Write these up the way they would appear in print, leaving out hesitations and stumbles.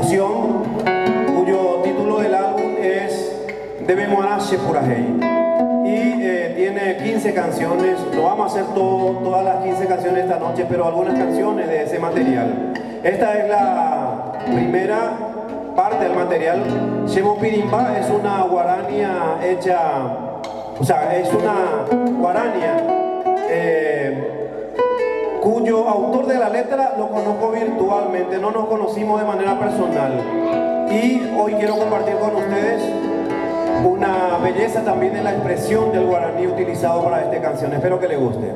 Cuyo título del álbum es Debe Moarashe Purahei y tiene 15 canciones. No vamos a hacer todas las 15 canciones esta noche, pero algunas canciones de ese material. Esta es la primera parte del material. Shemo Pirimba es una guarania hecha, o sea, es una guarania cuyo autor de la letra lo conozco virtualmente, no nos conocimos de manera personal. Y hoy quiero compartir con ustedes una belleza también en la expresión del guaraní utilizado para esta canción. Espero que les guste.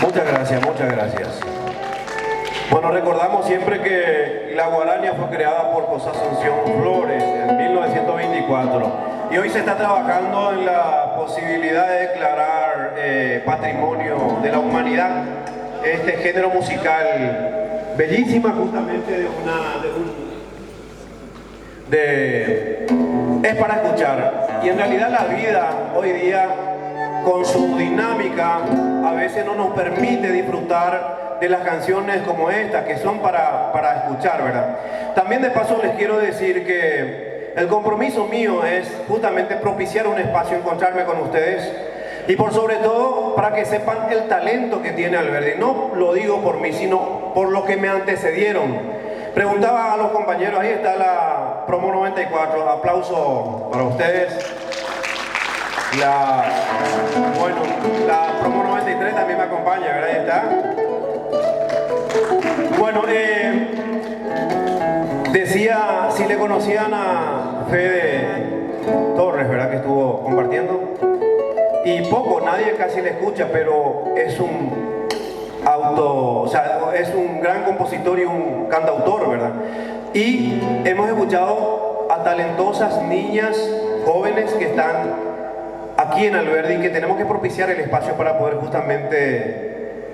Muchas gracias, muchas gracias. Bueno, recordamos siempre que la guarania fue creada por José Asunción Flores en 1924 y hoy se está trabajando en la posibilidad de declarar patrimonio de la humanidad este género musical bellísima, justamente es para escuchar. Y en realidad la vida hoy día, con su dinámica, a veces no nos permite disfrutar de las canciones como esta, que son para escuchar, ¿verdad? También de paso les quiero decir que el compromiso mío es justamente propiciar un espacio, encontrarme con ustedes, y por sobre todo para que sepan el talento que tiene Alberdi. No lo digo por mí, sino por los que me antecedieron. Preguntaba a los compañeros, ahí está la Promo 94, aplauso para ustedes. La Promo 93 también me acompaña, ¿verdad? Ahí está. Bueno, decía si le conocían a Fede Torres, ¿verdad? Que estuvo compartiendo. Y poco, nadie casi le escucha, pero es es un gran compositor y un cantautor, ¿verdad? Y hemos escuchado a talentosas niñas, jóvenes que están aquí en Alberdi, que tenemos que propiciar el espacio para poder justamente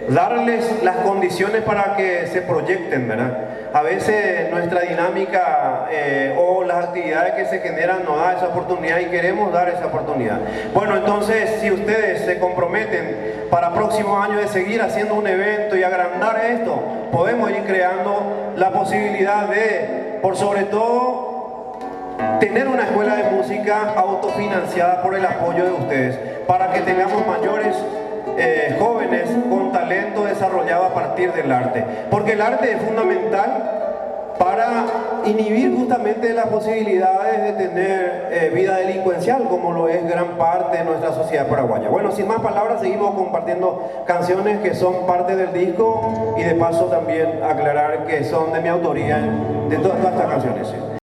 darles las condiciones para que se proyecten, ¿verdad? A veces nuestra dinámica o las actividades que se generan nos da esa oportunidad y queremos dar esa oportunidad. Bueno, entonces, si ustedes se comprometen para próximos años de seguir haciendo un evento y agrandar esto, podemos ir creando la posibilidad de, por sobre todo, tener una escuela de música autofinanciada por el apoyo de ustedes, para que tengamos mayores jóvenes con talento desarrollado a partir del arte, porque el arte es fundamental para inhibir justamente las posibilidades de tener vida delincuencial, como lo es gran parte de nuestra sociedad paraguaya. Bueno, sin más palabras, seguimos compartiendo canciones que son parte del disco y de paso también aclarar que son de mi autoría de todas estas canciones.